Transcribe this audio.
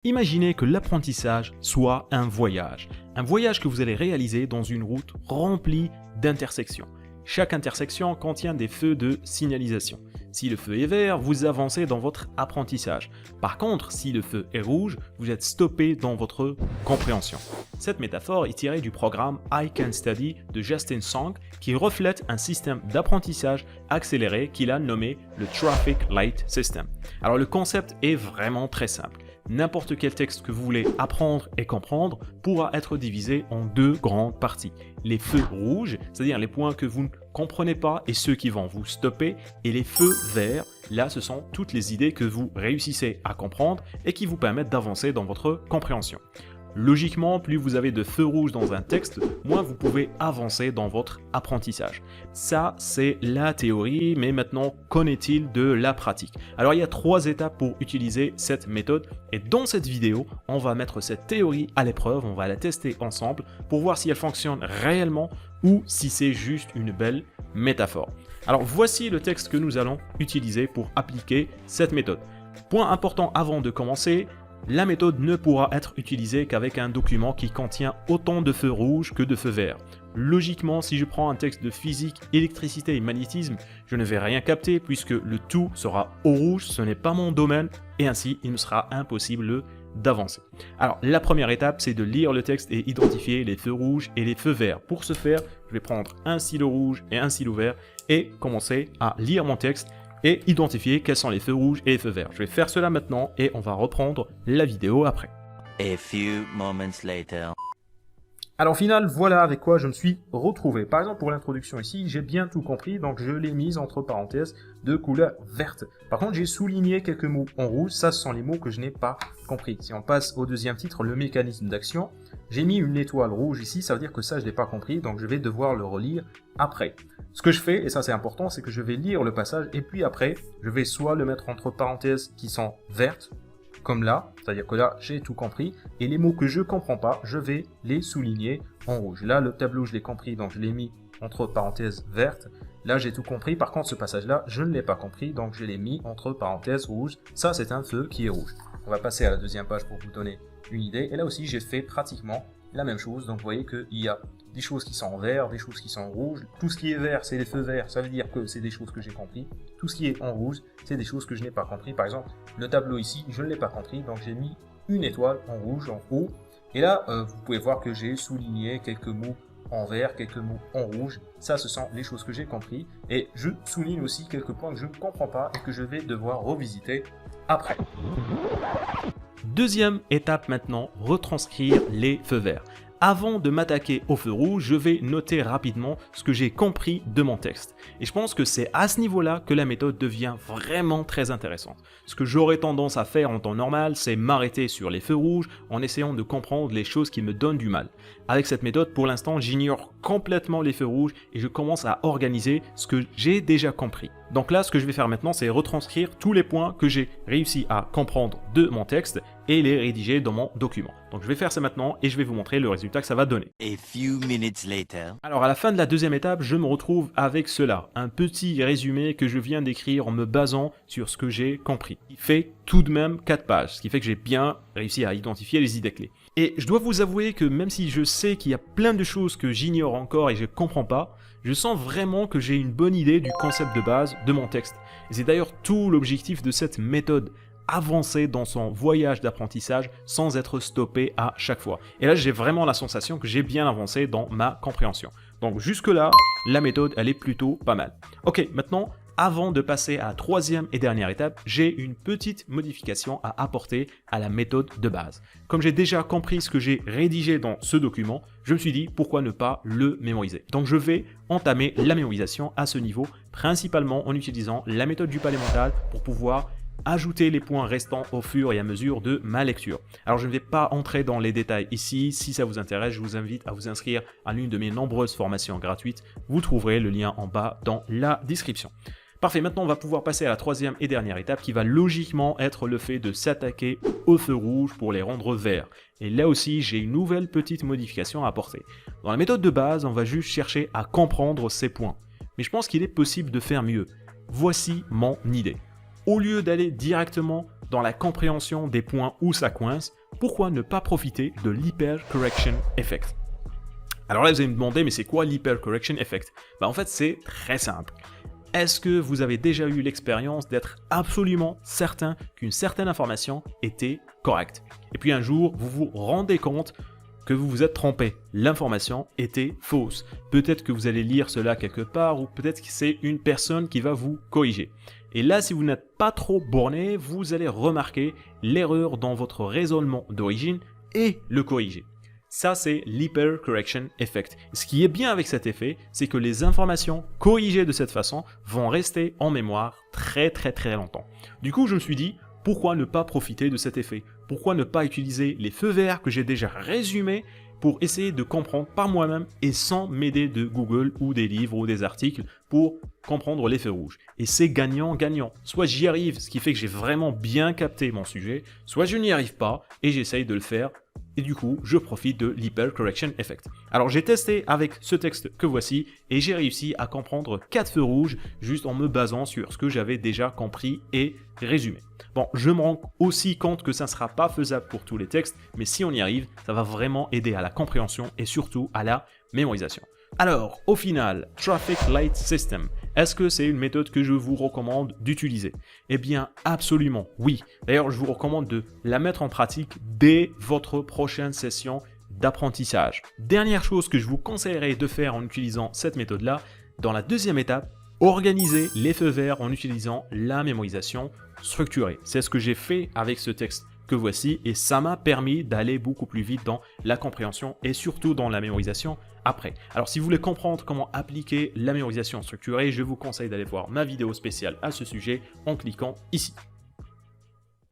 Imaginez que l'apprentissage soit un voyage que vous allez réaliser dans une route remplie d'intersections. Chaque intersection contient des feux de signalisation. Si le feu est vert, vous avancez dans votre apprentissage. Par contre, si le feu est rouge, vous êtes stoppé dans votre compréhension. Cette métaphore est tirée du programme I Can Study de Justin Song qui reflète un système d'apprentissage accéléré qu'il a nommé le Traffic Light System. Alors le concept est vraiment très simple. N'importe quel texte que vous voulez apprendre et comprendre pourra être divisé en deux grandes parties. Les feux rouges, c'est-à-dire les points que vous ne comprenez pas et ceux qui vont vous stopper, et les feux verts, là ce sont toutes les idées que vous réussissez à comprendre et qui vous permettent d'avancer dans votre compréhension. Logiquement, plus vous avez de feux rouges dans un texte, moins vous pouvez avancer dans votre apprentissage. Ça, c'est la théorie, mais maintenant, qu'en est-il de la pratique? Alors, il y a 3 étapes pour utiliser cette méthode, et dans cette vidéo, on va mettre cette théorie à l'épreuve, on va la tester ensemble pour voir si elle fonctionne réellement ou si c'est juste une belle métaphore. Alors, voici le texte que nous allons utiliser pour appliquer cette méthode. Point important avant de commencer, la méthode ne pourra être utilisée qu'avec un document qui contient autant de feux rouges que de feux verts. Logiquement, si je prends un texte de physique, électricité et magnétisme, je ne vais rien capter puisque le tout sera au rouge, ce n'est pas mon domaine et ainsi il me sera impossible d'avancer. Alors la première étape, c'est de lire le texte et identifier les feux rouges et les feux verts. Pour ce faire, je vais prendre un stylo rouge et un stylo vert et commencer à lire mon texte et identifier quels sont les feux rouges et les feux verts. Je vais faire cela maintenant et on va reprendre la vidéo après. A few moments later. Alors au final, voilà avec quoi je me suis retrouvé. Par exemple, pour l'introduction ici, j'ai bien tout compris, donc je l'ai mise entre parenthèses de couleur verte. Par contre, j'ai souligné quelques mots en rouge, ça ce sont les mots que je n'ai pas compris. Si on passe au deuxième titre, le mécanisme d'action, j'ai mis une étoile rouge ici, ça veut dire que ça je n'ai pas compris, donc je vais devoir le relire après. Ce que je fais, et ça c'est important, c'est que je vais lire le passage, et puis après, je vais soit le mettre entre parenthèses qui sont vertes, comme là, c'est-à-dire que là, j'ai tout compris, et les mots que je comprends pas, je vais les souligner en rouge. Là, le tableau, je l'ai compris, donc je l'ai mis entre parenthèses vertes. Là, j'ai tout compris, par contre, ce passage-là, je ne l'ai pas compris, donc je l'ai mis entre parenthèses rouges. Ça, c'est un feu qui est rouge. On va passer à la deuxième page pour vous donner une idée, et là aussi, j'ai fait pratiquement la même chose, donc vous voyez qu'il y a des choses qui sont en vert, des choses qui sont en rouge. Tout ce qui est vert, c'est les feux verts, ça veut dire que c'est des choses que j'ai compris. Tout ce qui est en rouge, c'est des choses que je n'ai pas compris. Par exemple, le tableau ici, je ne l'ai pas compris, donc j'ai mis une étoile en rouge en haut. Et là, vous pouvez voir que j'ai souligné quelques mots en vert, quelques mots en rouge. Ça, ce sont les choses que j'ai compris. Et je souligne aussi quelques points que je ne comprends pas et que je vais devoir revisiter après. Deuxième étape maintenant, retranscrire les feux verts. Avant de m'attaquer au feu rouge, je vais noter rapidement ce que j'ai compris de mon texte. Et je pense que c'est à ce niveau-là que la méthode devient vraiment très intéressante. Ce que j'aurais tendance à faire en temps normal, c'est m'arrêter sur les feux rouges en essayant de comprendre les choses qui me donnent du mal. Avec cette méthode, pour l'instant, j'ignore complètement les feux rouges et je commence à organiser ce que j'ai déjà compris. Donc là, ce que je vais faire maintenant, c'est retranscrire tous les points que j'ai réussi à comprendre de mon texte et les rédiger dans mon document. Donc je vais faire ça maintenant et je vais vous montrer le résultat que ça va donner. A few minutes later. Alors à la fin de la deuxième étape, je me retrouve avec cela, un petit résumé que je viens d'écrire en me basant sur ce que j'ai compris. Il fait tout de même 4 pages, ce qui fait que j'ai bien réussi à identifier les idées clés. Et je dois vous avouer que même si je sais qu'il y a plein de choses que j'ignore encore et je ne comprends pas, je sens vraiment que j'ai une bonne idée du concept de base de mon texte. Et c'est d'ailleurs tout l'objectif de cette méthode. Avancer dans son voyage d'apprentissage sans être stoppé à chaque fois. Et là, j'ai vraiment la sensation que j'ai bien avancé dans ma compréhension. Donc jusque-là, la méthode, elle est plutôt pas mal. Ok, maintenant, avant de passer à la troisième et dernière étape, j'ai une petite modification à apporter à la méthode de base. Comme j'ai déjà compris ce que j'ai rédigé dans ce document, je me suis dit pourquoi ne pas le mémoriser. Donc je vais entamer la mémorisation à ce niveau, principalement en utilisant la méthode du palais mental pour pouvoir ajouter les points restants au fur et à mesure de ma lecture. Alors je ne vais pas entrer dans les détails ici, si ça vous intéresse, je vous invite à vous inscrire à l'une de mes nombreuses formations gratuites, vous trouverez le lien en bas dans la description. Parfait, maintenant on va pouvoir passer à la troisième et dernière étape qui va logiquement être le fait de s'attaquer aux feux rouges pour les rendre verts. Et là aussi j'ai une nouvelle petite modification à apporter. Dans la méthode de base, on va juste chercher à comprendre ces points. Mais je pense qu'il est possible de faire mieux. Voici mon idée. au lieu d'aller directement dans la compréhension des points où ça coince, pourquoi ne pas profiter de l'hypercorrection effect? Alors là, vous allez me demander, mais c'est quoi l'hypercorrection effect? En fait, c'est très simple. Est-ce que vous avez déjà eu l'expérience d'être absolument certain qu'une certaine information était correcte? Et puis un jour, vous vous rendez compte que vous vous êtes trompé. L'information était fausse. Peut-être que vous allez lire cela quelque part ou peut-être que c'est une personne qui va vous corriger. Et là, si vous n'êtes pas trop borné, vous allez remarquer l'erreur dans votre raisonnement d'origine et le corriger. Ça, c'est l'hypercorrection effect. Ce qui est bien avec cet effet, c'est que les informations corrigées de cette façon vont rester en mémoire très longtemps. Du coup, je me suis dit, pourquoi ne pas profiter de cet effet? Pourquoi ne pas utiliser les feux verts que j'ai déjà résumés pour essayer de comprendre par moi-même et sans m'aider de Google ou des livres ou des articles pour comprendre les feux rouges. Et c'est gagnant-gagnant. Soit j'y arrive, ce qui fait que j'ai vraiment bien capté mon sujet, soit je n'y arrive pas et j'essaye de le faire. Et du coup, je profite de l'hypercorrection effect. Alors j'ai testé avec ce texte que voici et j'ai réussi à comprendre 4 feux rouges juste en me basant sur ce que j'avais déjà compris et résumé. Bon, je me rends aussi compte que ça ne sera pas faisable pour tous les textes, mais si on y arrive, ça va vraiment aider à la compréhension et surtout à la mémorisation. Alors, au final, Traffic Light System, est-ce que c'est une méthode que je vous recommande d'utiliser? Eh bien, absolument, oui. D'ailleurs, je vous recommande de la mettre en pratique dès votre prochaine session d'apprentissage. Dernière chose que je vous conseillerais de faire en utilisant cette méthode-là, dans la deuxième étape, organiser les feux verts en utilisant la mémorisation structurée. C'est ce que j'ai fait avec ce texte que voici et ça m'a permis d'aller beaucoup plus vite dans la compréhension et surtout dans la mémorisation après. Alors si vous voulez comprendre comment appliquer la mémorisation structurée, je vous conseille d'aller voir ma vidéo spéciale à ce sujet en cliquant ici.